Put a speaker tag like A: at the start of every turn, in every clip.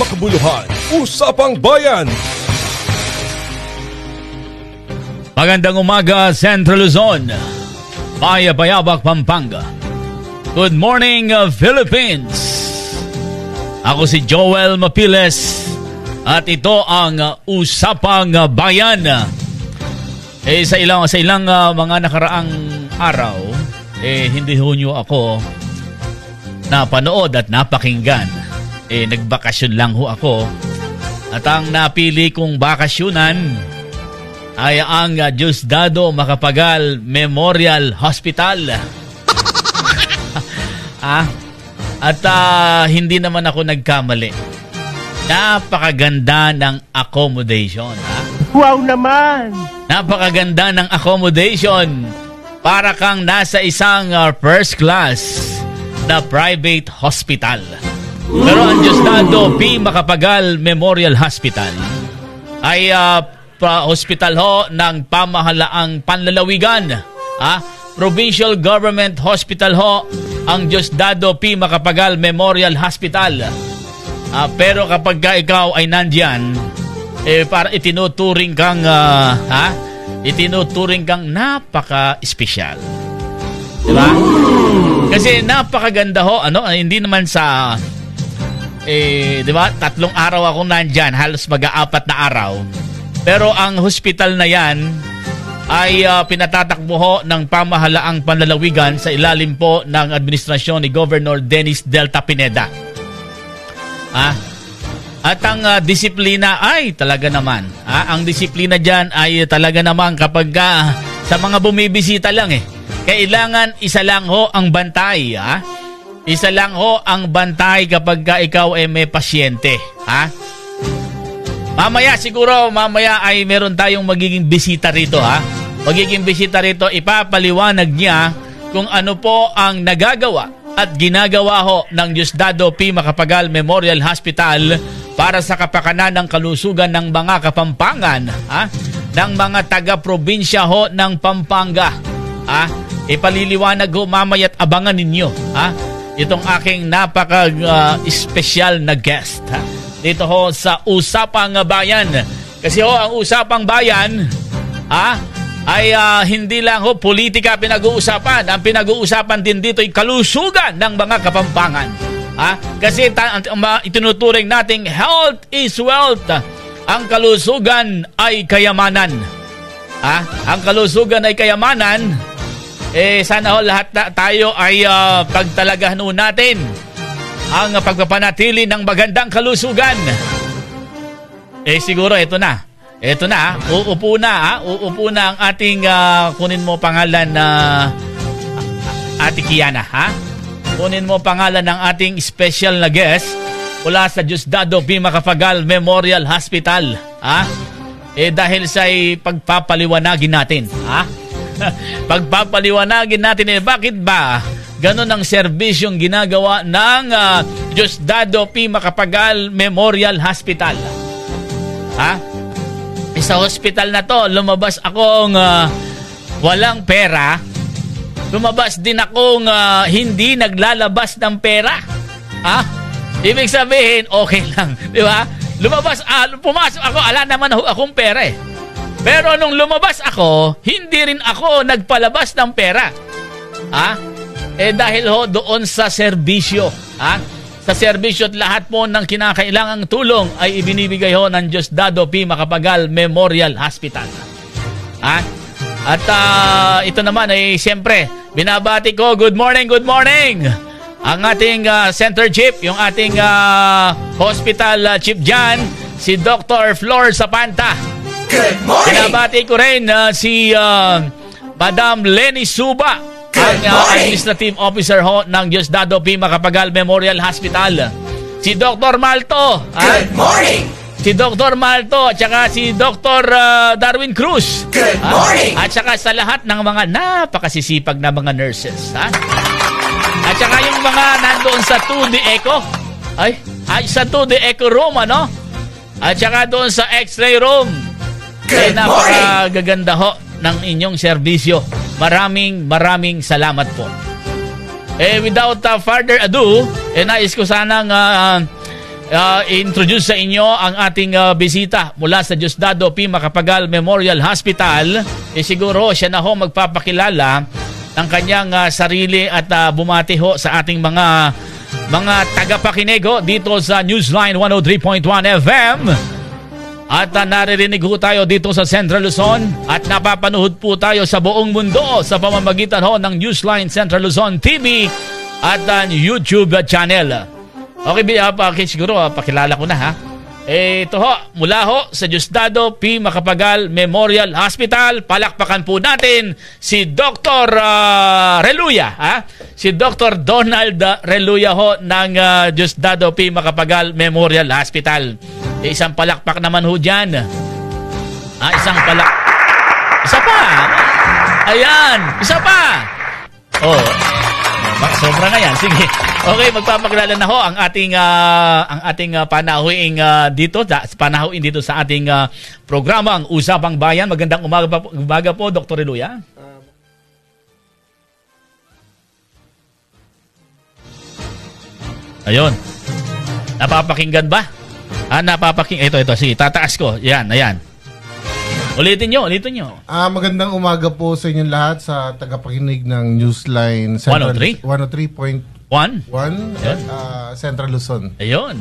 A: makabuluhan, Usapang Bayan.
B: Magandang umaga, Central Luzon, Bayabak, Pampanga. Good morning, Philippines. Ako si Joel Mapiles at ito ang Usapang Bayan. Sa ilang mga nakaraang araw, hindi ho nyo ako napanood at napakinggan. Nagbakasyon lang ho ako. At ang napili kong bakasyonan ay ang Diosdado Macapagal Memorial Hospital. At hindi naman ako nagkamali. Napakaganda ng accommodation.
C: Wow naman!
B: Napakaganda ng accommodation. Para kang nasa isang first class na private hospital. Pero ang Diosdado P. Macapagal Memorial Hospital ay hospital ho ng pamahalaang panlalawigan. Provincial Government Hospital ho ang Diosdado P. Macapagal Memorial Hospital. Pero kapag ikaw ay nandyan, para itinuturing kang napaka-espesyal. Diba? Kasi napakaganda ho, hindi naman sa diba, 3 araw akong nandyan, halos mag-4 na araw. Pero ang hospital na yan ay pinatatakbo ho ng pamahalaang panlalawigan sa ilalim po ng administrasyon ni Governor Dennis Delta Pineda. At ang disiplina ay talaga naman. Ang disiplina dyan ay talaga naman kapag sa mga bumibisita lang kailangan isa lang ho ang bantay. Isa lang ho ang bantay kapag ikaw ay may pasyente. Mamaya ay meron tayong magiging bisita rito. Magiging bisita rito, ipapaliwanag niya kung ano po ang nagagawa at ginagawa ho ng Diosdado P. Macapagal Memorial Hospital para sa kapakanan ng kalusugan ng mga Kapampangan, ng mga taga-probinsya ho ng Pampanga. Ipaliliwanag ho mamaya at abangan ninyo itong aking napaka-special na guest dito ho sa Usapang Bayan. Kasi ho ang Usapang Bayan ay hindi lang ho politika pinag-uusapan. Ang pinag-uusapan din dito ay kalusugan ng mga Kapampangan. Kasi itinuturing nating health is wealth. Ang kalusugan ay kayamanan. Ang kalusugan ay kayamanan. Sana ho lahat tayo ay pagtalagahan natin ang pagpapanatili ng magandang kalusugan. Siguro ito na. Uupo na ang ating kunin mo pangalan na Ate Kiana, Kunin mo pangalan ng ating special na guest mula sa Diosdado P. Macapagal Memorial Hospital. Dahil sa pagpapaliwanagin natin. Pagpapaliwanagin natin bakit ba ganon ang serbisyong ginagawa ng Diosdado P. Macapagal Memorial Hospital. Sa hospital na to, lumabas akong walang pera. Lumabas din akong hindi naglalabas ng pera. Ibig sabihin, okay lang. Di ba? Pumasok ako, ala naman akong pera Pero nung lumabas ako, hindi rin ako nagpalabas ng pera. Dahil ho doon sa serbisyo. Sa serbisyo at lahat po ng kinakailangang tulong ay ibinibigay ho ng Diosdado P. Macapagal Memorial Hospital. At ito naman ay siyempre, binabati ko, good morning, ang ating center chief, yung ating hospital chief dyan, si Dr. Flor Zapanta.
D: Good morning!
B: Binabati ko rin si Madam Lenny Suba, ang administrative officer ho ng Diosdado P. Macapagal Memorial Hospital. Si Dr. Malto.
D: Good morning!
B: Si Dr. Malto at saka si Dr. Darwin Cruz.
D: Good morning!
B: At saka sa lahat ng mga napakasisipag na mga nurses. At saka yung mga nandoon sa 2D Echo. Sa 2D Echo room, At saka doon sa X-ray room.
D: Good morning!
B: Napakagaganda ho ng inyong serbisyo. Maraming salamat po. Without further ado, nais ko sanang introduce sa inyo ang ating bisita mula sa Diosdado P. Macapagal Memorial Hospital. Siguro siya na ho magpapakilala ng kanyang sarili at bumati ho sa ating mga tagapakinig dito sa Newsline 103.1 FM. At naririnig ho tayo dito sa Central Luzon at napapanood po tayo sa buong mundo sa pamamagitan ho ng Newsline Central Luzon TV at YouTube channel. Okay, siguro pakilala ko na ha. Ito ho, mula ho sa Diosdado P. Macapagal Memorial Hospital, palakpakan po natin si Dr. Reluya. Si Dr. Donald Reluya ho ng Diosdado P. Macapagal Memorial Hospital. Isang palakpak naman ho dyan. Isang Isa pa. Ayan, isa pa. Sobra na yan. Sige. Okay, magpapakilala na ho ang ating panahuing dito sa ating programang Usapang Bayan. Magandang umaga po, Dr. Reluya. Ayun. Napapakinggan ba? Ito. Sige, tataas ko. Yan, ayan. Ulitin nyo.
E: Magandang umaga po sa inyong lahat sa tagapakinig ng Newsline 103.1 Central Luzon.
B: Ayun.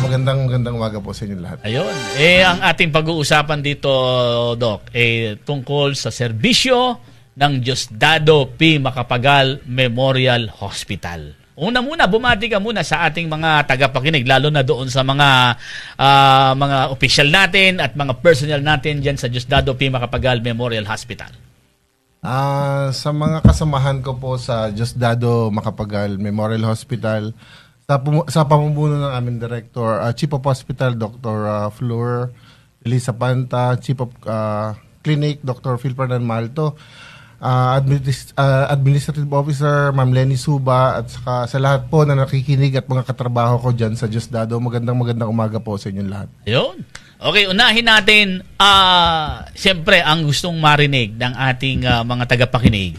E: Magandang umaga po sa inyong lahat.
B: Ayun. Ang ating pag-uusapan dito, Doc, tungkol sa serbisyo ng Diosdado P. Macapagal Memorial Hospital. Una muna, bumati ka muna sa ating mga tagapakinig, lalo na doon sa mga official natin at mga personnel natin dyan sa Diosdado P. Macapagal Memorial Hospital.
E: Sa mga kasamahan ko po sa Diosdado Macapagal Memorial Hospital, sa pamumuno ng aming director, Chief of Hospital, Dr. Flor Elisa Panta, Chief of Clinic, Dr. Phil Fernand Malto, Administrative Officer, Ma'am Lenny Suba, at saka sa lahat po na nakikinig at mga katrabaho ko dyan sa Diosdado, magandang umaga po sa inyong lahat.
B: Ayun. Okay, unahin natin, siyempre, ang gustong marinig ng ating mga tagapakinig,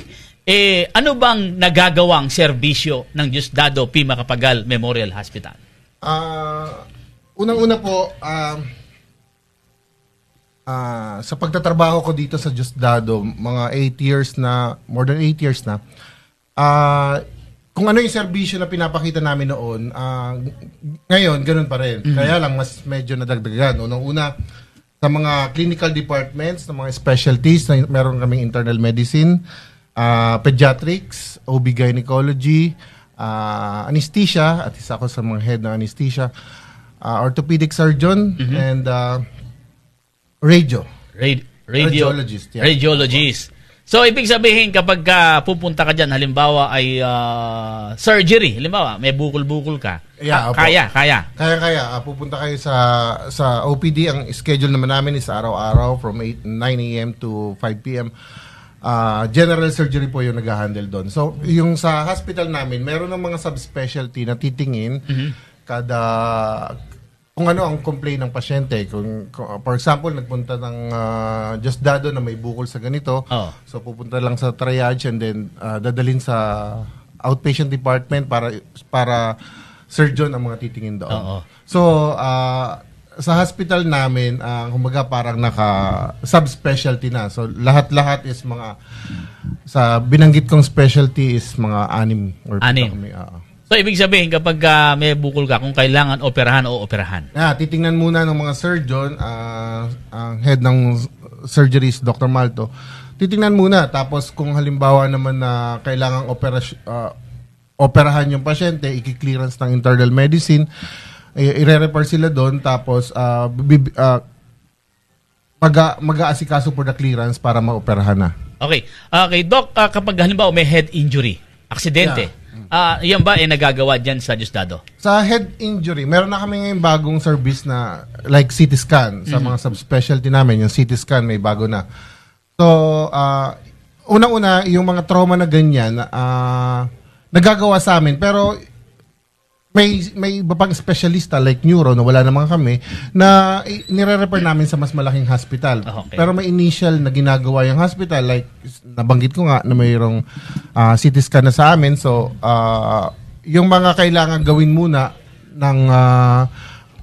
B: ano bang nagagawang serbisyo ng Diosdado P. Macapagal Memorial Hospital?
E: Unang-una po, sa pagtatrabaho ko dito sa Diosdado, mga 8 years na, more than 8 years na, kung ano yung serbisyo na pinapakita namin noon, ngayon, ganun pa rin. Kaya lang, mas medyo nadagdagan. Unang-una, sa mga clinical departments, ng mga specialties, na meron kaming internal medicine, pediatrics, OB gynecology, anesthesia, at isa ako sa mga head ng anesthesia, orthopedic surgeon, and radiologist. Yeah.
B: Radiologist. So, ibig sabihin, kapag pupunta ka dyan, halimbawa ay surgery, halimbawa, may bukol-bukol ka.
E: Yeah,
B: kaya.
E: Pupunta kayo sa OPD. Ang schedule naman namin is araw-araw from 9 a.m. to 5 p.m. General surgery po yung nag-handle doon. So, yung sa hospital namin, meron ng mga subspecialty na titingin kada kung ano ang complaint ng pasyente. Kung for example, nagpunta ng Diosdado na may bukol sa ganito, so pupunta lang sa triage and then dadalhin sa outpatient department para surgeon ang mga titingin doon. So, sa hospital namin, kumbaga parang naka-subspecialty na. So, lahat-lahat is mga, sa binanggit kong specialty is mga 6 or 7.
B: So, ibig sabihin, kapag may bukol ka, kung kailangan operahan o operahan?
E: Titingnan muna ng mga surgeon, ang head ng surgeries, Dr. Malto. Titingnan muna, tapos kung halimbawa naman na kailangan operahan yung pasyente, i-clearance ng internal medicine, i-refer sila doon, tapos mag-aasikaso for the clearance para ma-operahan na.
B: Okay. Okay, Doc, kapag halimbawa may head injury, aksidente, yan ba nagagawa dyan sa Diosdado? Sa
E: head injury, meron na kami ngayon bagong service na like CT scan. Sa mga subspecialty namin, yung CT scan may bago na. So, unang-una, yung mga trauma na ganyan, nagagawa sa amin. Pero may iba pang specialista like neuro na wala naman kami na nire-refer namin sa mas malaking hospital. Okay. Pero may initial na ginagawa yung hospital like nabanggit ko nga na mayroong CT scan na sa amin. So yung mga kailangan gawin muna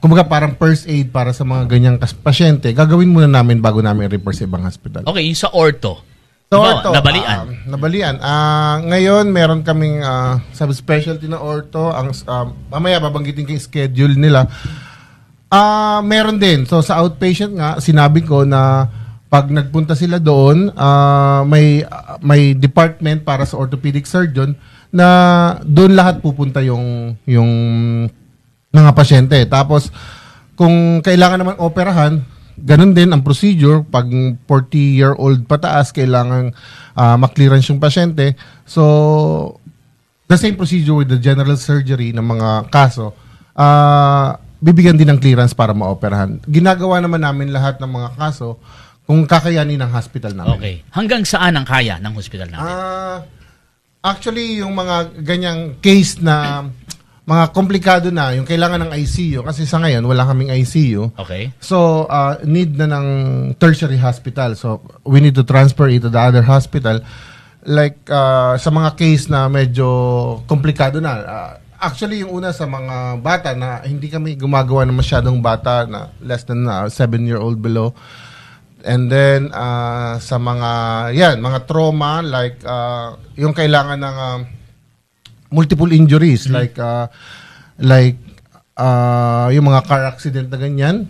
E: kumbaga parang first aid para sa mga ganyang pasyente, gagawin muna namin bago namin i-refer sa ibang hospital.
B: Okay, yung sa ortho.
E: So,
B: Diba, nabalian.
E: Ngayon, meron kaming subspecialty na ortho. Mamaya, babanggitin ko yung schedule nila. Meron din. So, sa outpatient nga, sinabi ko na pag nagpunta sila doon, may department para sa orthopedic surgeon na doon lahat pupunta yung mga pasyente. Tapos, kung kailangan naman operahan, ganun din ang procedure. Pag 40-year-old pataas, kailangan maklearance yung pasyente. So, the same procedure with the general surgery ng mga kaso, bibigyan din ng clearance para maoperahan. Ginagawa naman namin lahat ng mga kaso kung kakayanin ng hospital namin.
B: Okay. Hanggang saan ang kaya ng hospital namin?
E: Actually, yung mga ganyang case na mga komplikado na, yung kailangan ng ICU, kasi sa ngayon, wala kaming ICU.
B: Okay.
E: So, need na ng tertiary hospital. So, we need to transfer it to the other hospital. Like, sa mga case na medyo komplikado na. Actually, yung una sa mga bata na hindi kami gumagawa ng masyadong bata na less than 7-year-old below. And then, sa mga trauma, like, yung kailangan ng multiple injuries, like yung mga car accident na ganyan,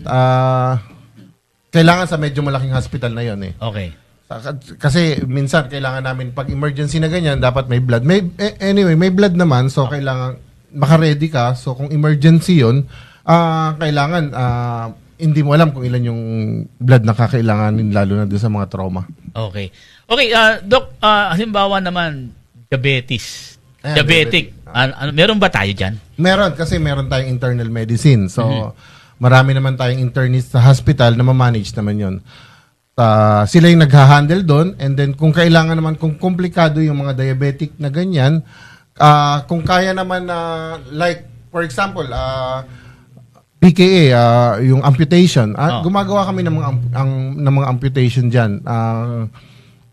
E: kailangan sa medyo malaking hospital na yon eh.
B: Okay.
E: Kasi minsan, kailangan namin, pag emergency na ganyan, dapat may blood. Anyway, may blood naman, so kailangan maka-ready ka. So, kung emergency yun, kailangan hindi mo alam kung ilan yung blood na kakailanganin, lalo na doon sa mga trauma.
B: Okay. Okay, Doc, halimbawa naman, diabetes. Diabetic. Meron ba tayo dyan?
E: Meron, kasi meron tayong internal medicine. So, marami naman tayong internist sa hospital na ma-manage naman yun. Sila yung nagha-handle doon, and then kung kailangan naman, kung komplikado yung mga diabetic na ganyan, kung kaya naman like, for example, PKA, yung amputation. Gumagawa kami ng mga amputation dyan.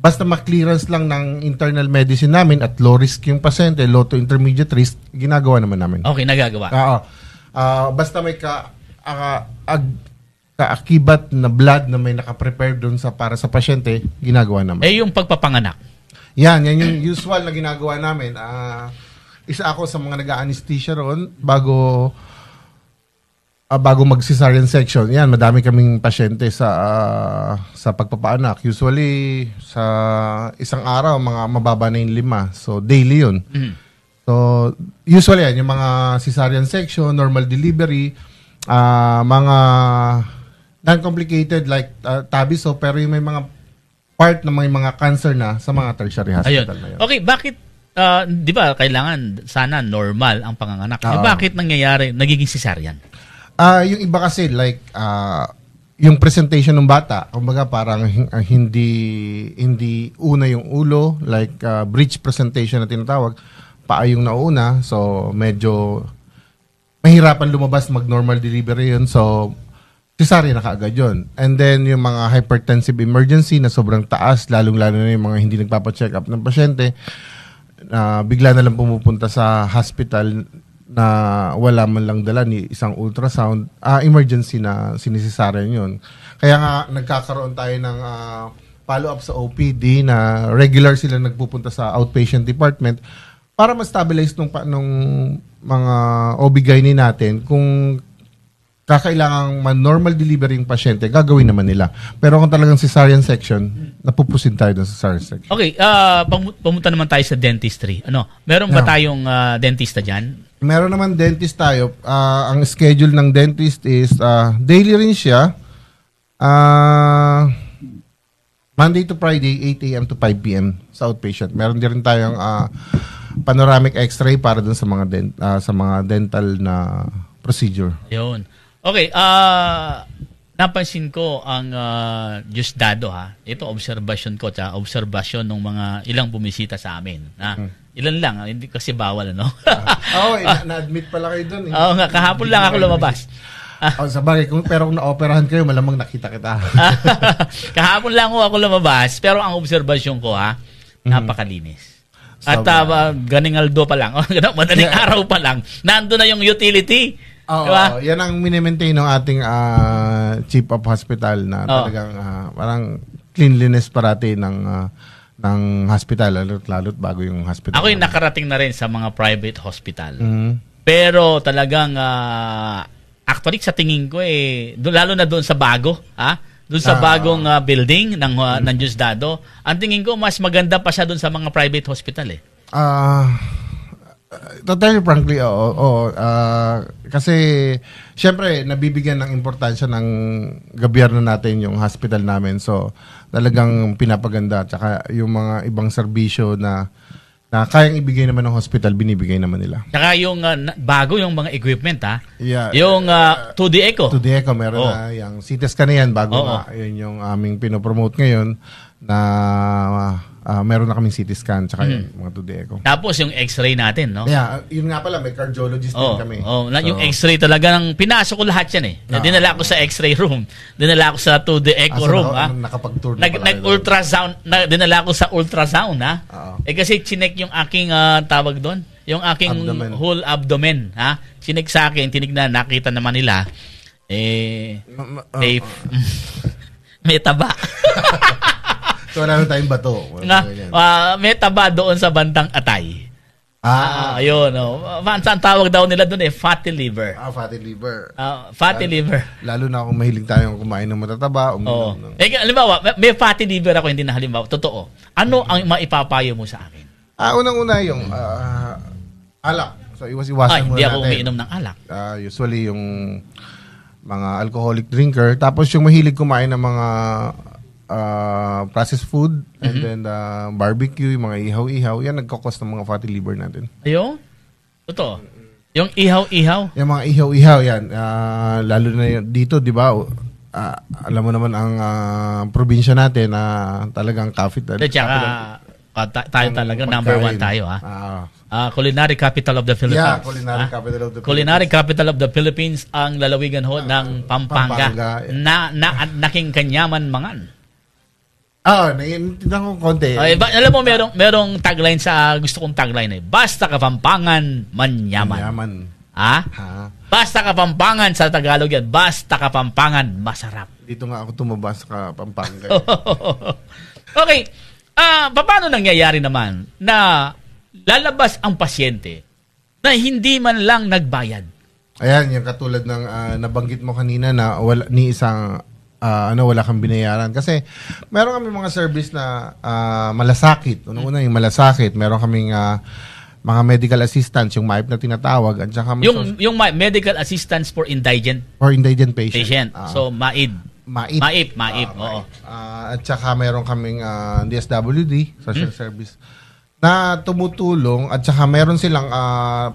E: Basta ma-clearance lang ng internal medicine namin at low risk yung pasyente, low to intermediate risk, ginagawa naman namin.
B: Okay, nagagawa.
E: Basta may kaakibat na blood na may nakaprepare doon para sa pasyente, ginagawa naman.
B: Yung pagpapanganak.
E: Yan yung usual na ginagawa namin. Isa ako sa mga nag-anesthesia roon bago mag-cesarean section. Yan, madami kaming pasyente sa pagpapaanak. Usually, sa isang araw, mga mababa na yung 5. So, daily yun. Mm-hmm. So, usually yan, yung mga cesarean section, normal delivery, mga non-complicated like tabiso, pero yung may mga part na may mga cancer na sa mga tertiary hospital na yun. Okay,
B: bakit, di ba, kailangan sana normal ang panganganak? Bakit nagiging cesarean?
E: Yung iba kasi, like, yung presentation ng bata, kumbaga parang hindi una yung ulo, like bridge presentation na tinatawag, paa yung nauna, so medyo mahirapan lumabas mag-normal delivery yun, so cesarean na kaagad yun. And then yung mga hypertensive emergency na sobrang taas, lalong-lalo na yung mga hindi nagpapacheck up ng pasyente, bigla na lang pumupunta sa hospital na wala man lang dala ni isang ultrasound, emergency na sinisisaryan yun. Kaya nga nagkakaroon tayo ng follow-up sa OPD na regular sila nagpupunta sa outpatient department para ma-stabilize nung mga OB-GYN natin. Kung kakailangang normal delivery yung pasyente, gagawin naman nila. Pero kung talagang cesarean section, napupusin tayo dun sa cesarean section.
B: Okay, pumunta naman tayo sa dentistry. Meron ba tayong dentista dyan?
E: Meron naman dentist tayo. Ang schedule ng dentist is daily rin siya. Monday to Friday, 8 a.m. to 5 p.m. sa outpatient. Meron din rin tayong panoramic x-ray para dun sa mga dental na procedure. Yun.
B: Okay, napansin ko ang Diosdado Ito observation ko, observation ng mga ilang bumisita sa amin. Ilan lang, hindi kasi bawal,
E: na-admit pala kayo doon.
B: Oo nga, kahapon lang ako lumabas.
E: Sabagay, pero kung na-operahan kayo, malamang nakita kita.
B: Kahapon lang ako lumabas, pero ang obserbasyon ko, napakalinis. At ganing aldo pa lang, madaling araw pa lang, nando na yung utility.
E: Oo,
B: Diba?
E: yan ang minimaintain ng ating chief of hospital na talagang parang cleanliness parati ng hospital, lalo't bago yung hospital.
B: Ako yung nakarating na rin sa mga private hospital.
E: Mhm.
B: Pero talagang actually sa tingin ko lalo na doon sa bago, doon sa bagong building ng Diosdado, ang tingin ko mas maganda pa siya doon sa mga private hospital eh.
E: To tell you frankly, oo. Kasi, syempre, nabibigyan ng importansya ng gobyerno natin yung hospital namin. So, talagang pinapaganda. Tsaka yung mga ibang serbisyo na kayang ibigay naman ng hospital, binibigay naman nila.
B: Tsaka yung bago yung mga equipment,
E: Yeah.
B: yung 2D Echo.
E: 2D Echo, meron na yung CT scan na yan, bago nga. Yun yung aming pinopromote ngayon na meron na kaming CT scan tsaka yung mga 2D Echo.
B: Tapos yung X-ray natin, no?
E: Yeah, yun nga pala, may cardiologist din kami.
B: Yung X-ray talaga pinasok ko lahat yan eh. Dinala ko sa X-ray room. Dinala ko sa 2D Echo room,
E: nakapag-tour na pala.
B: Nag-ultrasound, dinala ko sa ultrasound, kasi chinek yung aking tawag doon, yung aking
E: Abdomen.
B: whole abdomen, Chinek sa akin, tinignan, nakita naman nila, may taba.
E: So, wala na tayong bato.
B: May taba doon sa bandang atay. Ayun. Ang tawag daw nila doon fatty liver.
E: Fatty liver.
B: Fatty liver.
E: Lalo na kung mahilig tayong kumain ng matataba.
B: Halimbawa, may fatty liver ako, hindi na halimbawa. Totoo. Ano ang maipapayo mo sa akin?
E: Unang-una yung alak. So, iwas-iwasan muna natin.
B: Hindi ako umiinom ng alak.
E: Usually, yung mga alcoholic drinker. Tapos, yung mahilig kumain ng mga processed food and then barbecue, yung mga ihaw-ihaw, yan nagkakos ng mga fatty liver natin.
B: Ayun? Totoo. Yung ihaw-ihaw?
E: Yung mga ihaw-ihaw, yan. Lalo na dito, di ba, alam mo naman ang probinsya natin na talagang capital.
B: Tayo talaga, number 1 tayo. Culinary capital of the Philippines.
E: Yeah, culinary capital of the Philippines.
B: Culinary capital of the Philippines, ang lalawigan ng Pampanga. Naking kanyaman mangan.
E: Naiintindihan ko konti.
B: Alam mo, merong tagline gusto kong tagline basta Kapampangan, manyaman.
E: Manyaman.
B: Basta Kapampangan sa Tagalog yan. Basta Kapampangan, masarap.
E: Dito nga ako tumabas sa Pampanga.
B: Okay. Paano nangyayari naman na lalabas ang pasyente na hindi man lang nagbayad?
E: Ayan, yung katulad ng nabanggit mo kanina na wala kang binayaran. Kasi meron kami mga service na malasakit. Unang-una yung malasakit. Meron kaming mga medical assistance, yung MAIP na tinatawag. At saka
B: yung medical assistance for indigent
E: patient.
B: So, MAIP. Oo.
E: At saka meron kaming DSWD, social service, na tumutulong at saka meron silang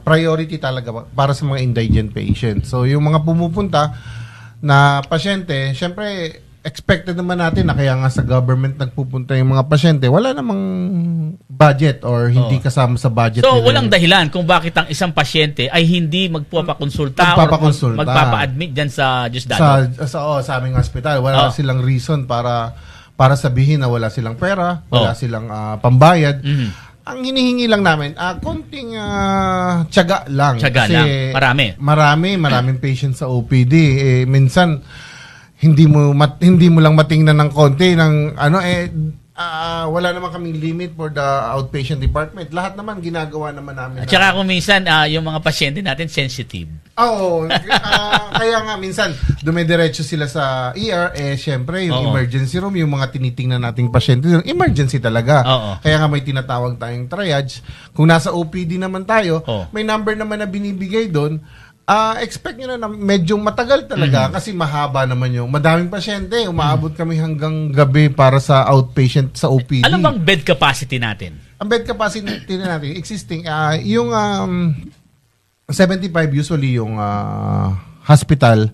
E: priority talaga para sa mga indigent patients. So, yung mga pumupunta na pasyente, syempre, expected naman natin na kaya nga sa government nagpupunta yung mga pasyente, wala namang budget or hindi kasama sa budget.
B: So, walang dahilan kung bakit ang isang pasyente ay hindi magpapakonsulta or magpapa-admit dyan sa Diosdado.
E: Sa aming hospital. Wala silang reason para sabihin na wala silang pera, wala silang pambayad. Ang hinihingi lang namin, konting tiyaga lang. Kasi maraming patients sa OPD. Minsan, hindi mo lang matingnan ng konti ng wala naman kaming limit for the outpatient department. Lahat naman ginagawa naman namin.
B: At saka kung minsan yung mga pasyente natin sensitive.
E: Kaya nga minsan dumidiretso sila sa ER, syempre yung emergency room, yung mga tinitingnan nating pasyente, emergency talaga. Kaya nga may tinatawag tayong triage. Kung nasa OPD naman tayo, may number naman na binibigay doon. Expect nyo na medyo matagal talaga kasi mahaba naman yung madaming pasyente. Umaabot kami hanggang gabi para sa outpatient sa OPD.
B: Ano bang bed capacity natin?
E: Ang bed capacity natin, existing, yung 75 usually yung hospital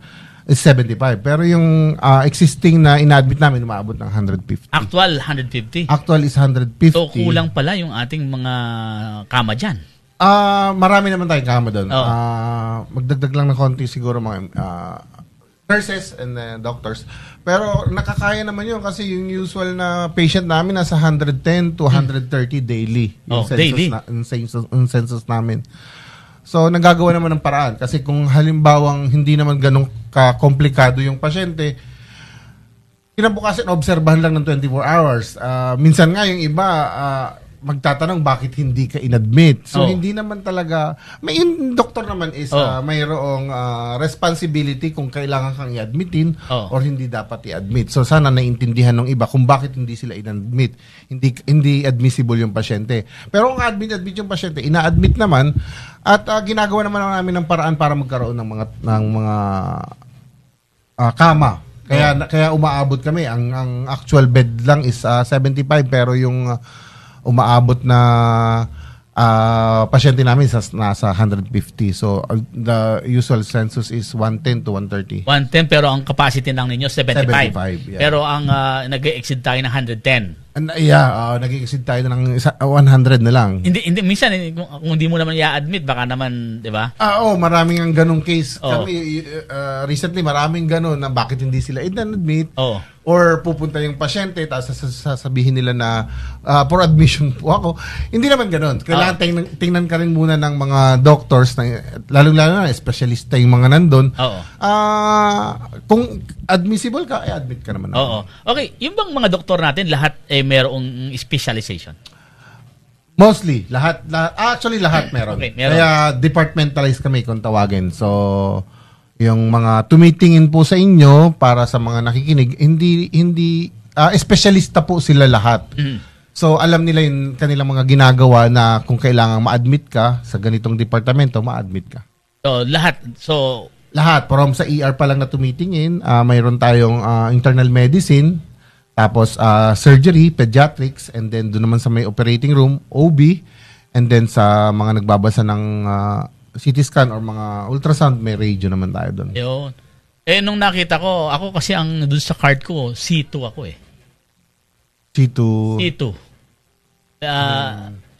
E: is 75. Pero yung existing na in-admit namin, umaabot ng 150.
B: Actual, 150?
E: Actual is 150.
B: So, kulang pala yung ating mga kama dyan.
E: Marami naman tayong kama doon. Magdagdag lang ng konti siguro mga nurses and doctors. Pero nakakaya naman yun kasi yung usual na patient namin nasa 110 to 130 daily. Yung
B: daily?
E: Yung census namin. So, nagagawa naman ng paraan. Kasi kung halimbawang hindi naman ganun ka-komplikado yung pasyente, kinabukasan, obserbahan lang ng 24 hours. Minsan nga yung iba, magtatanong bakit hindi ka inadmit. So, hindi naman talaga, may doktor naman is mayroong responsibility kung kailangan kang i-admitin or hindi dapat i-admit. So, sana naiintindihan ng iba kung bakit hindi sila in-admit. Hindi admissible yung pasyente. Pero kung admit yung pasyente, ina-admit naman at ginagawa naman namin ng paraan para magkaroon ng mga kama. Kaya umaabot kami. Ang actual bed lang is 75 pero yung umaabot na pasyente namin nasa 150. So, the usual census is 110 to 130.
B: 110 pero ang capacity lang ninyo 75.
E: 75, yeah.
B: Pero ang nag-exceed tayo ng 110.
E: Nag-exceed tayo ng 100 na lang.
B: Hindi minsan kung hindi mo naman i-admit baka naman, 'di ba?
E: Maraming ang ganung case. Kami recently maraming ganun na bakit hindi sila i-admit. Or pupunta yung pasyente tapos sasabihin nila na for admission po ako. Hindi naman ganun. Kailangan tingnan ka rin muna ng mga doctors na lalong-lalo na specialista yung mga nandun. Kung admissible ka, admit ka naman.
B: Okay, yung bang mga doktor natin lahat mayroong specialization?
E: Mostly, lahat actually lahat meron.
B: Okay, meron.
E: Kaya departmentalized kami kung tawagin. So yung mga tumitingin po sa inyo para sa mga nakikinig, hindi espesyalista po sila lahat. So alam nila yung kanilang mga ginagawa na kung kailangan ma-admit ka sa ganitong departamento, ma-admit ka.
B: So
E: lahat from sa ER pa lang na tumitingin, mayroon tayong internal medicine, tapos surgery, pediatrics, and then doon naman sa may operating room, OB, and then sa mga nagbabasa ng CT scan or mga ultrasound, may radio naman tayo doon.
B: Yun. Nung nakita ko, ako kasi ang doon sa card ko, C2 ako eh.
E: C2?
B: C2.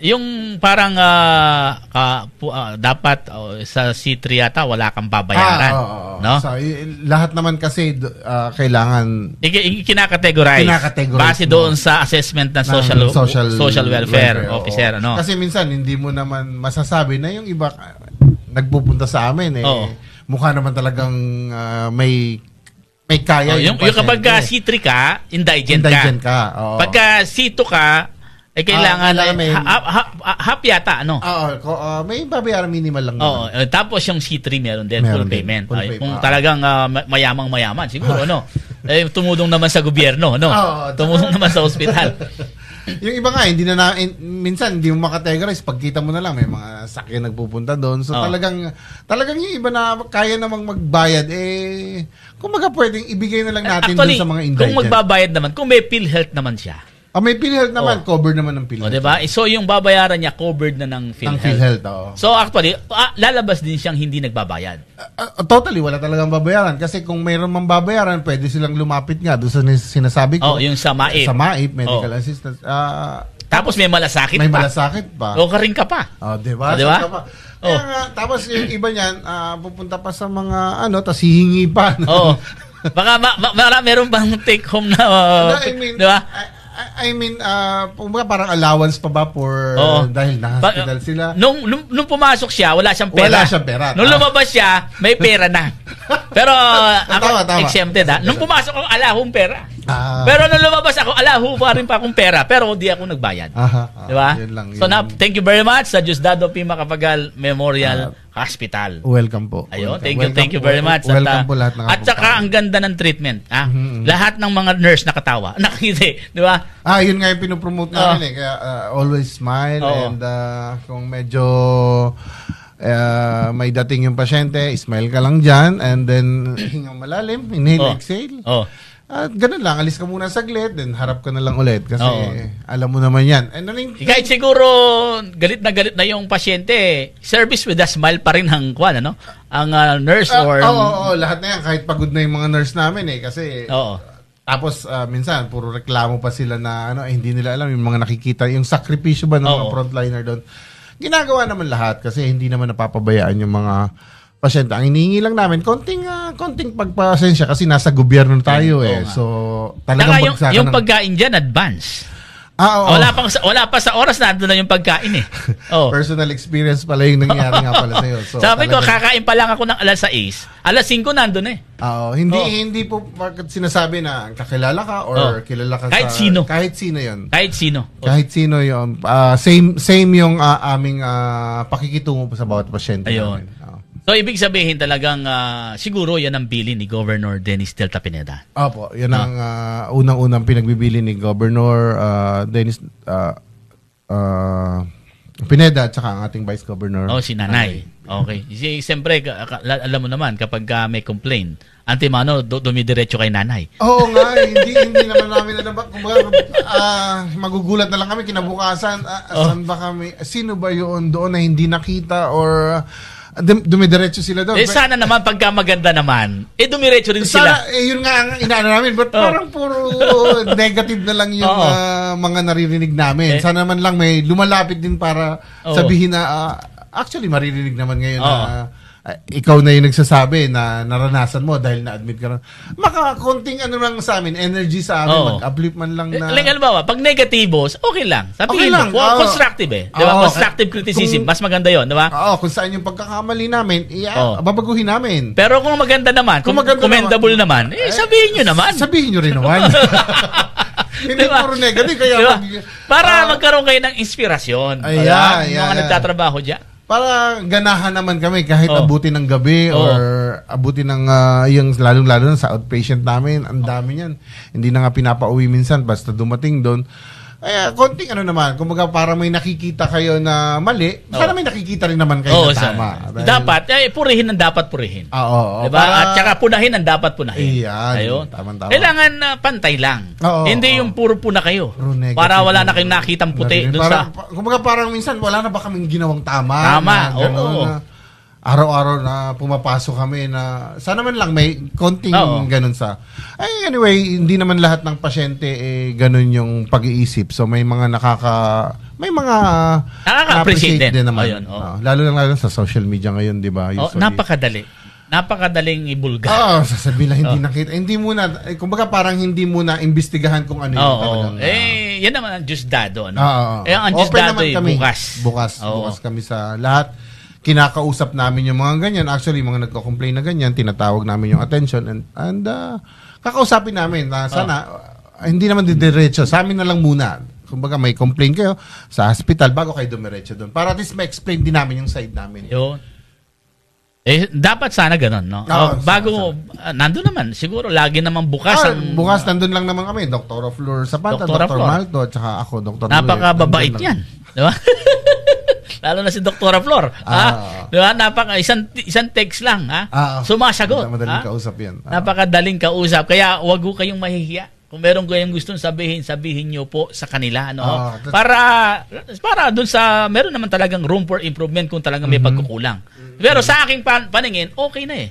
B: Yung parang dapat sa C3 yata wala kang babayaran. No?
E: So, lahat naman kasi kailangan
B: kinakategorize base doon sa assessment ng social welfare officer. Ano?
E: Kasi minsan hindi mo naman masasabi na yung iba nagpupunta sa amin mukha naman talagang may kaya
B: yung kapag C3 ka, indigent ka. Pagka C2 ka, kailangan half yata, ano?
E: May babayaran minimal lang naman.
B: Tapos yung C3 meron din, full payment. Kung talagang mayamang-mayaman, siguro, no? Tumulong naman sa gobyerno, no? Tumulong naman sa ospital.
E: Yung iba nga, minsan hindi mo makategorize. Pagkita mo na lang, may mga sakyan nagpupunta doon. So talagang yung iba na kaya namang magbayad, kumbaga pwedeng ibigay na lang natin doon sa mga indigent.
B: Kung magbabayad naman, kung may PhilHealth naman siya,
E: may PhilHealth naman, covered naman ng PhilHealth.
B: Diba? So yung babayaran niya, covered na ng PhilHealth.
E: Ng PhilHealth,
B: So actually, lalabas din siyang hindi nagbabayad.
E: Totally, wala talagang babayaran. Kasi kung mayroon mang babayaran, pwede silang lumapit nga doon sa sinasabi ko.
B: Yung sa MAIP.
E: Sa MAIP, medical assistance.
B: Tapos may malasakit
E: pa. May
B: pa.
E: malasakit pa.
B: O karing ka pa.
E: Diba?
B: Diba?
E: Kaya nga, tapos yung iba niyan, pupunta pa sa mga, tapos hihingi pa.
B: Baka meron bang take home na, diba?
E: Parang allowance pa ba for dahil na-hospital sila?
B: Nung pumasok siya, wala siyang pera.
E: Wala siyang pera.
B: Nung lumabas siya, may pera na. Pero ako
E: tama.
B: exempted ha. Nung pumasok ako, alahong pera. Pero nung lumabas ako, alahu pa rin pa akong pera. Pero di ako nagbayad. Diba? So now, thank you very much sa Diosdado P. Macapagal Memorial Hospital.
E: Welcome po.
B: Ayun, thank you very much.
E: Welcome po lahat ng
B: at saka ang ganda ng treatment. Lahat ng mga nurse nakatawa. Nakiti, di ba?
E: Yun nga yung pinopromote namin Kaya always smile and kung medyo may dating yung pasyente, smile ka lang dyan and then hingang malalim, inhale, exhale. At ganun lang, alis ka muna saglit, then harap ka na lang ulit kasi alam mo naman yan. And
B: kahit siguro galit na yung pasyente, service with a smile pa rin ang nurse or...
E: lahat na yan, kahit pagod na yung mga nurse namin kasi... Tapos minsan, puro reklamo pa sila na hindi nila alam yung mga nakikita, yung sakripisyo ba ng mga frontliner doon. Ginagawa naman lahat kasi hindi naman napapabayaan yung mga pasyente. Ang hinihingi lang namin, konting pagpasensya kasi nasa gobyerno tayo So, talagang
B: yung pagkain dyan, advance.
E: Oo.
B: Wala pa sa oras na doon na yung pagkain eh. Oh.
E: Personal experience pala yung nangyari nga pala sa'yo. So,
B: Sabi ko,
E: talagang-
B: kakain pa lang ako ng alas 6. Alas 5 nandun eh.
E: Oo, hindi po bakit sinasabi na kakilala ka or kilala ka
B: Kahit
E: sa
B: sino.
E: Kahit sino 'yon.
B: Kahit sino.
E: Kahit sino 'yon. Same yung aming pakikitungo sa bawat pasyente
B: Ayun.
E: namin. Oo.
B: So, ibig sabihin talagang siguro yan ang bilin ni Governor Dennis Delta Pineda.
E: Opo, yan ang unang-unang pinagbibili ni Governor Dennis Pineda at saka ang ating Vice Governor.
B: Si Nanay. Okay. Siyempre, alam mo naman, kapag may complaint, antimano, dumidiretso kay Nanay.
E: Oo nga, hindi naman namin alam ba, kumbaga, magugulat na lang kami kinabukasan, saan ba kami, sino ba yun doon na hindi nakita or dumidiretso sila doon.
B: Sana naman pagka maganda naman, dumiretso rin sila.
E: Sana, yun nga ang inaano namin, but parang puro negative na lang yung mga naririnig namin. Sana naman lang may lumalapit din para sabihin na, actually maririnig naman ngayon na ikaw na yung nagsasabi na naranasan mo dahil na-admit ka na. Makakonting ano lang sa amin, energy sa amin, mag-uplift man lang na.
B: Halimbawa, pag negativos, okay lang. Sabihin
E: Okay lang.
B: mo, constructive eh. Di ba? Constructive criticism, mas maganda yon, di ba?
E: Oo, kung saan yung pagkakamali namin, babaguhin namin.
B: Pero kung maganda naman, kung commendable naman, sabihin nyo naman.
E: Sabihin nyo rin naman. Hindi
B: Diba?
E: puro negative. Kaya
B: Diba? Para magkaroon kayo ng inspirasyon. Mga nagtatrabaho dyan.
E: Para ganahan naman kami kahit abutin ng gabi or abutin ng yung lalong-lalo na sa outpatient namin. Ang dami niyan. Hindi na nga pinapauwi minsan basta dumating doon. Kaya konting ano naman, kumbaga para may nakikita kayo na mali, sana may nakikita rin naman kayo na tama.
B: Dapat, purihin ang dapat purihin.
E: Oo.
B: Diba? At saka punahin ang dapat punahin.
E: Iyan.
B: Ayun.
E: Tama-tama.
B: Kailangan pantay lang. Hindi yung puro puna kayo. Para wala na kayong nakitang puti.
E: Kumbaga parang minsan wala na ba kaming ginawang tama?
B: Tama, oo.
E: Araw-araw na pumapasok kami na sana man lang may konting ganun sa. Anyway, hindi naman lahat ng pasyente ganun yung pag-iisip. So may mga
B: nakaka-appreciate din
E: naman.
B: Ayun,
E: lalo sa social media ngayon, 'di ba?
B: Napakadaling ibulga.
E: Sasabihin lang hindi nakita. Hindi muna, kumbaga parang hindi muna imbestigahan kung ano yung talagang.
B: Yan naman ang Diosdado, no?
E: Open
B: Ang Diosdado
E: naman kami.
B: bukas.
E: Bukas kami sa lahat. Kinakausap namin yung mga ganyan. Actually, mga nagko-complain na ganyan, tinatawag namin yung attention and kakausapin namin na sana hindi naman didiretso. Sa amin na lang muna. Kumbaga may complain kayo sa hospital bago kayo dumiretso doon. Para at least ma-explain din namin yung side namin.
B: Yun. Dapat sana ganun, no? Bago, nandun naman, siguro lagi naman bukas.
E: Bukas nandun lang naman kami. Dr. Flor Zapata, Dr. Malto, at saka ako, Dr.
B: Napakababait yan. Di ba? Lalo na si Dr. Flor. Di ba? Isang text lang. Sumasagot.
E: Madaling kausap yan.
B: Napakadaling kausap. Kaya wag ko kayong mahihiya. Kung meron kayong gustong sabihin nyo po sa kanila. Para dun sa, meron naman talagang room for improvement kung talagang may pagkukulang. Pero sa aking paningin, okay na eh.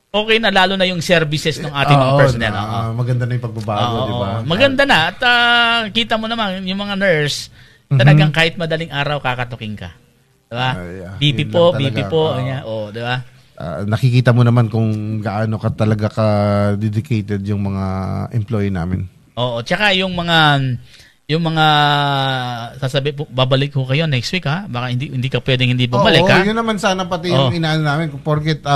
B: Okay na, lalo na yung services ng ating mga personnel.
E: Maganda na yung pagbabago, di ba?
B: Maganda na. At kita mo naman, yung mga nurse, talagang kahit madaling araw, kakatuking ka. Diba? BP po. Diba?
E: Nakikita mo naman kung gaano ka talaga ka-dedicated yung mga employee namin.
B: Oo, tsaka yung mga babalik ko kayo next week ha. Baka hindi ka pwedeng hindi bumalik ha.
E: Yun naman sana pati yung inaano namin kung porket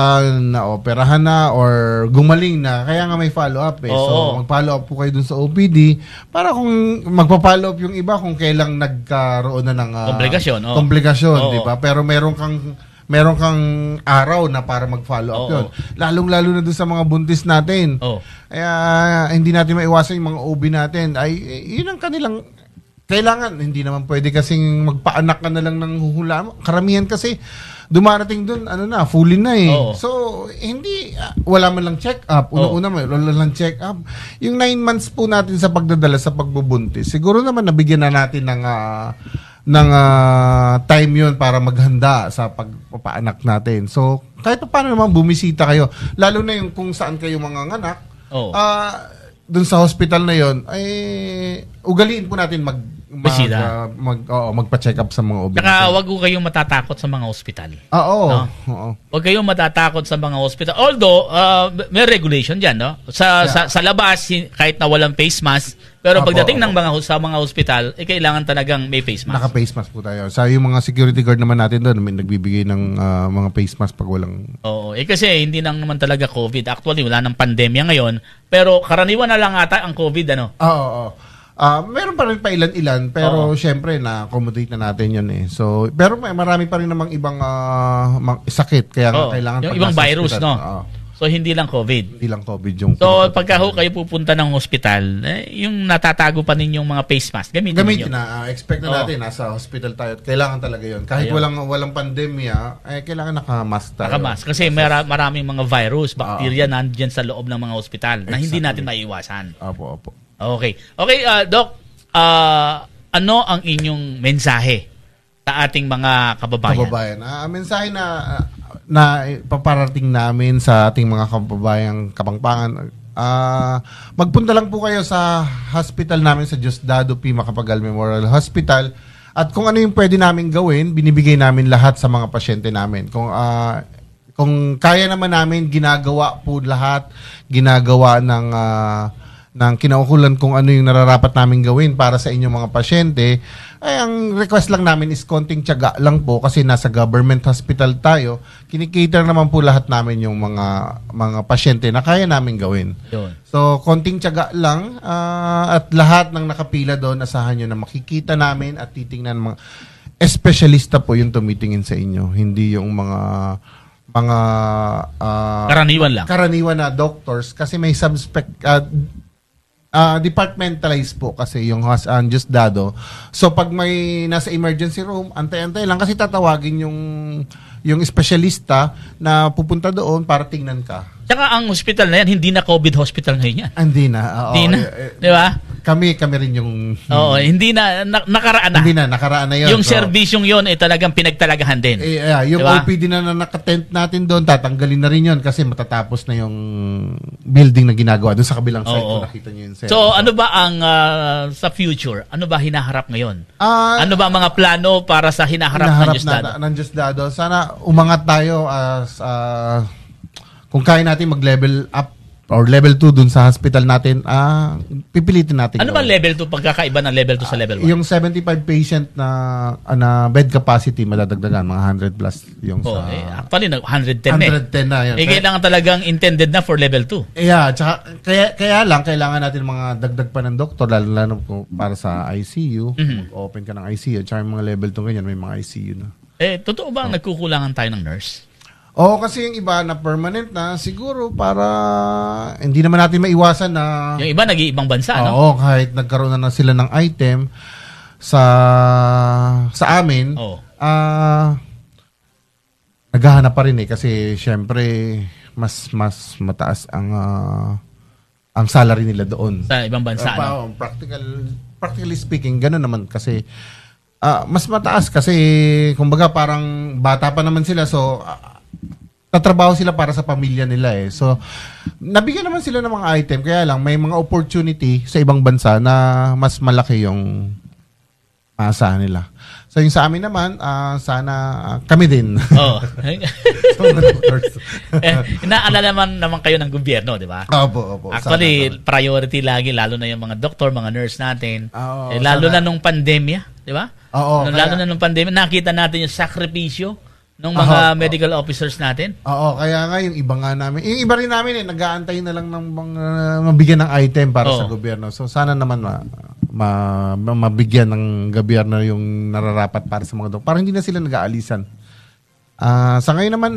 E: naoperahan na or gumaling na. Kaya nga may follow-up eh. So mag-follow up po kayo dun sa OPD para kung magpa-follow up yung iba kung kailang nagkaroon na ng komplikasyon, di ba? Pero meron kang araw na para mag-follow up yun. Lalong-lalo na doon sa mga buntis natin. Kaya hindi natin maiwasan yung mga OB natin. Yun ang kanilang kailangan. Hindi naman pwede kasing magpaanak ka na lang ng huhula. Karamihan kasi dumarating doon, fully na eh. So, wala man lang check-up. Una-una, wala lang check-up. Yung 9 months po natin sa pagdadala sa pagbubuntis, siguro naman nabigyan na natin ng time yun para maghanda sa pagpapaanak natin. So, kahit paano naman bumisita kayo, lalo na yung kung saan kayo mga anak, dun sa hospital na yun, ugaliin po natin
B: Bisita.
E: magpa-check up sa mga OB.
B: Saka wag ko kayong matatakot sa mga ospital.
E: Oo.
B: No?
E: Oo.
B: Huwag kayong matatakot sa mga hospital. Although, may regulation dyan, no? Sa labas, kahit na walang face mask, pero pagdating ng sa mga hospital, kailangan talagang may face mask.
E: Naka-face mask po tayo. Sa yung mga security guard naman natin doon, may nagbibigay ng mga face mask pag walang...
B: Oo. Kasi hindi nang naman talaga COVID. Actually, wala nang pandemya ngayon. Pero karaniwan na lang ata ang COVID, ano?
E: Oo. Meron pa rin pa ilan-ilan, pero syempre na-accommodate na natin yun eh. So, pero marami pa rin namang ibang sakit, kaya kailangan
B: yung ibang virus, no? So, hindi lang COVID.
E: Hindi lang COVID yung...
B: So, pagka kayo pupunta ng hospital, yung natatago pa ninyong mga face mask, gamitin
E: na. Expect na natin, nasa hospital tayo. Kailangan talaga yun. Kahit walang pandemya, kailangan naka-mask tayo.
B: Naka-mask. Kasi maraming mga virus, bacteria nandiyan sa loob ng mga hospital na hindi natin maiiwasan.
E: Opo.
B: Okay, Doc, ano ang inyong mensahe sa ating mga kababayan?
E: Mensahe na paparating namin sa ating mga kababayang Kapampangan. Magpunta lang po kayo sa hospital namin sa Diosdado P. Macapagal Memorial Hospital. At kung ano yung pwede namin gawin, binibigay namin lahat sa mga pasyente namin. Kung kaya naman namin, ginagawa po lahat, ginagawa ng kinaukulan kung ano yung nararapat namin gawin para sa inyong mga pasyente, ang request lang namin is konting tiyaga lang po kasi nasa government hospital tayo. Kinikater naman po lahat namin yung mga pasyente na kaya namin gawin.
B: Yun.
E: So, konting tiyaga lang at lahat ng nakapila doon, asahan nyo na makikita namin at titingnan mga espesyalista po yung tumitingin sa inyo. Hindi yung mga karaniwan na doctors kasi may departmentalized po kasi yung Diosdado. So pag may nasa emergency room, antay-antay lang kasi tatawagin yung espesyalista na pupunta doon para tingnan ka.
B: Tsaka ang hospital na yan, hindi na COVID hospital ngayon yan.
E: Hindi na.
B: Hindi na. Di ba?
E: Kami rin yung...
B: hindi na. Nakaraan na.
E: Hindi na. Nakaraan na yun.
B: Yung serbisyong yun talagang pinagtalagahan din.
E: Yung
B: diba?
E: OPD na nakatent natin doon, tatanggalin na rin yun kasi matatapos na yung building na ginagawa doon sa kabilang side. Kung nakita nyo yun.
B: So, ano ba ang sa future? Ano ba hinaharap ngayon? Ano ba ang mga plano para sa hinaharap ng Diosdado?
E: Ng Diosdado. Sana umangat tayo kung kaya natin mag-level up or level 2 dun sa hospital natin, pipilitin natin.
B: Ano ba level 2 pagkakaiba ng level 2 sa level 1?
E: Yung 75 patient na bed capacity madadagdagan, mga 100 plus yung sa...
B: actually, 110
E: na yan.
B: Kailangan talagang intended na for level 2.
E: Tsaka, kaya lang, kailangan natin mga dagdag pa ng doktor, lalo para sa ICU. Open ka ng ICU. Tsaka yung mga level 2 ganyan, may mga ICU na.
B: Totoo ba nagkukulangan tayo ng nurse?
E: Kasi yung iba na permanent na, siguro para hindi naman natin maiwasan na...
B: Yung iba nag-iibang bansa, no?
E: Oo, kahit nagkaroon na sila ng item sa amin, naghahanap pa rin kasi syempre mas mataas ang salary nila doon.
B: Sa ibang bansa, no?
E: Practically speaking, gano'n naman kasi mas mataas kasi kumbaga parang bata pa naman sila, so... tatrabaho sila para sa pamilya nila eh. So, nabigyan naman sila ng mga item. Kaya lang, may mga opportunity sa ibang bansa na mas malaki yung maasahan nila. So, yung sa amin naman, sana kami din.
B: Inaalala naman kayo ng gobyerno, di ba?
E: Opo.
B: Actually, priority lagi, lalo na yung mga doktor, mga nurse natin. Lalo na nung pandemya, di ba? Lalo na nung pandemya, nakita natin yung sakripisyo ng mga medical officers natin.
E: Kaya nga yung iba nga namin. Yung iba rin namin nag-aantay na lang ng mga mabigyan ng item para sa gobyerno. So sana naman mabigyan ng gobyerno yung nararapat para sa mga doktor. Parang hindi na sila nag-aalisan. Sa ngayon naman,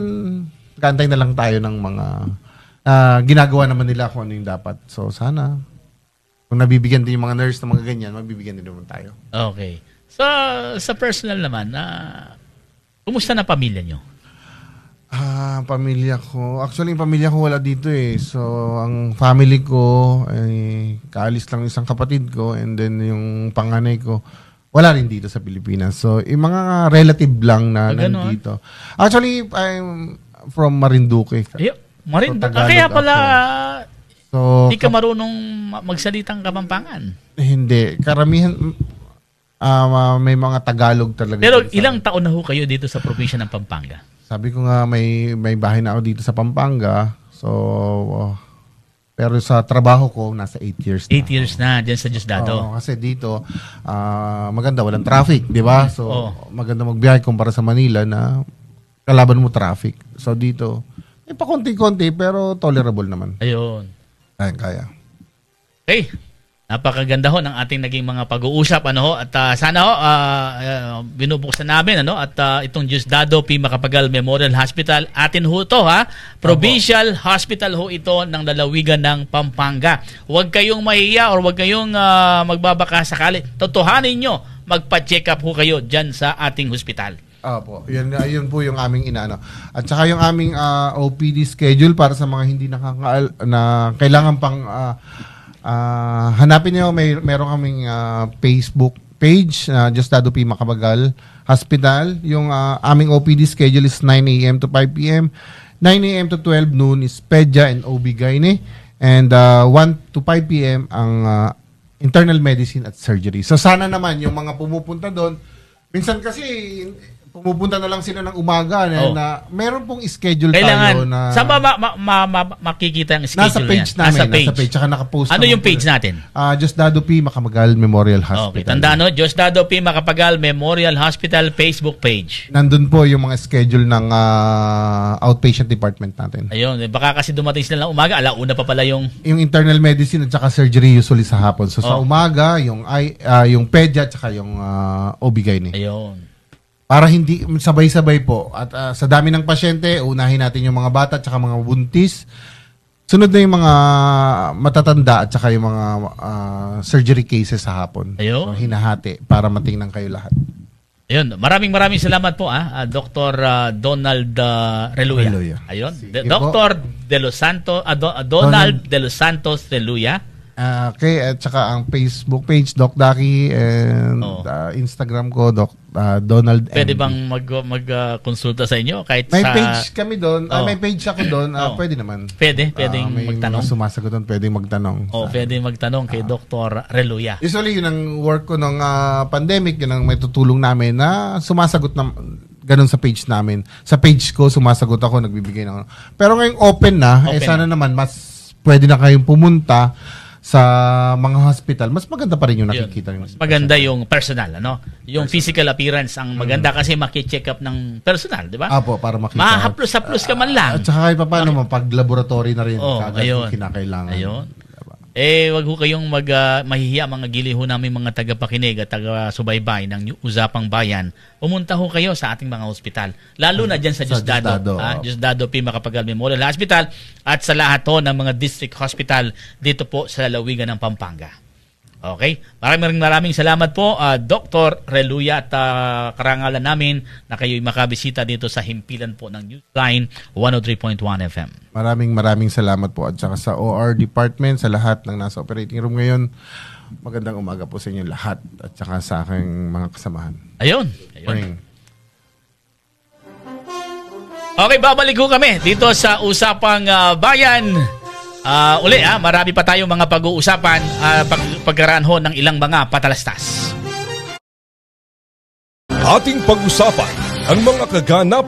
E: nag-aantay na lang tayo ng mga ginagawa naman nila kung ano yung dapat. So sana, kung nabibigyan din yung mga nurse na mga ganyan, mabibigyan din naman tayo.
B: Okay. So, sa personal naman, kumusta na pamilya nyo?
E: Pamilya ko. Actually, yung pamilya ko wala dito eh. So, ang family ko, kaalis lang isang kapatid ko and then yung panganay ko, wala rin dito sa Pilipinas. So, yung mga relative lang na nandito. Actually, I'm from Marinduque.
B: Marinduque? Kaya pala, hindi ka marunong magsalitang Kapampangan.
E: Hindi. Karamihan... may mga Tagalog talaga.
B: Pero
E: dito sa-
B: ilang taon na ho kayo dito sa probinsya ng Pampanga?
E: Sabi ko nga may bahay na ako dito sa Pampanga. So pero sa trabaho ko nasa 8 years na.
B: 8 years na dyan sa Diosdado.
E: Oo, kasi dito maganda, walang traffic, di ba? So maganda magbiyahe kumpara sa Manila na kalaban mo traffic. So dito may pakonti-konti pero tolerable naman.
B: Ayun.
E: Kaya.
B: Okay. Napakaganda ho ng ating naging mga pag-uusap at sana ho binubuksan namin at itong Diosdado P. Macapagal Memorial Hospital atin ho to provincial hospital ho ito ng lalawigan ng Pampanga. Huwag kayong mahiya or huwag kayong magbabaka sakali. Totohanin nyo, magpa-check up ho kayo dyan sa ating hospital.
E: Opo, yun po yung aming inaano. At saka yung aming OPD schedule para sa mga hindi na kailangan pang hanapin niyo, meron kaming Facebook page, Diosdado P. Macapagal Hospital. Yung aming OPD schedule is 9 a.m. to 5 p.m. 9 a.m. to 12 noon is Pedya and OB-GYN. And 1 to 5 p.m. ang internal medicine at surgery. So sana naman yung mga pumupunta doon, minsan kasi pumupunta na lang sila ng umaga na meron pong schedule tayo na
B: saan ba makikita ang schedule
E: nasa page namin, nasa page, tsaka nakapost.
B: Ano yung page natin?
E: Diosdado P. Macapagal Memorial Hospital.
B: Okay, tandaan Diosdado P. Macapagal Memorial Hospital Facebook page.
E: Nandun po yung mga schedule ng outpatient department natin.
B: Ayun, baka kasi dumating sila ng umaga, alauna pa pala yung
E: internal medicine at saka surgery usually sa hapon. So sa umaga, yung pedya at saka yung OB-GYN.
B: Ayun.
E: Para hindi sabay-sabay po. At sa dami ng pasyente, unahin natin yung mga bata at saka mga buntis. Sunod na yung mga matatanda at saka yung mga surgery cases sa hapon.
B: Ayun.
E: So, hinahati para matingnan kayo lahat.
B: Ayun. Maraming Salamat po Dr. Donald Reluya. Ayun. Dr. De Los Santos, Donald De Los Santos Reluya.
E: Okay, at saka ang Facebook page, Doc Daki, and Instagram ko, Donald M.
B: Pwede bang mag-konsulta sa inyo? Kahit
E: may
B: sa
E: page kami doon, may page ako doon, pwede naman.
B: Pwedeng
E: may
B: magtanong.
E: Mga sumasagot doon, pwedeng magtanong.
B: Pwedeng magtanong kay Dr. Reluya.
E: Usually, yun ang work ko nung pandemic, yun ang may tutulong namin na sumasagot na ganun sa page namin. Sa page ko, sumasagot ako, nagbibigay ng Pero ngayong open na, sana naman, mas pwede na kayong pumunta sa mga hospital, mas maganda pa rin yung nakikita.
B: Mas maganda yung personal, Yung physical appearance ang maganda kasi maki-check up ng personal, di ba?
E: Apo, para makita.
B: Mahaplos-haplos ka man lang.
E: At saka kahit paano, pag-laboratory na rin kagad yung kinakailangan.
B: Ayun. Wag ho kayong mahihiya mga gili ho namin mga tagapakinig at taga-subaybay ng Usapang Bayan. Pumunta ho kayo sa ating mga ospital. Lalo na dyan sa Diosdado. Diosdado P. Macapagal Memorial Hospital at sa lahat ho ng mga district hospital dito po sa lalawigan ng Pampanga. Okay? Maraming salamat po, Dr. Reluya, at karangalan namin na kayo'y makabisita dito sa himpilan po ng Newsline 103.1 FM.
E: Maraming salamat po at saka sa OR department, sa lahat ng nasa operating room ngayon. Magandang umaga po sa inyo lahat at saka sa aking mga kasamahan.
B: Ayun.
E: Morning.
B: Okay, babalik ko kami dito sa Usapang Bayan. Marami pa tayong mga pag-uusapan pagkaraan ho ng ilang mga patalastas.
A: Ating pag-usapan ang mga kaganap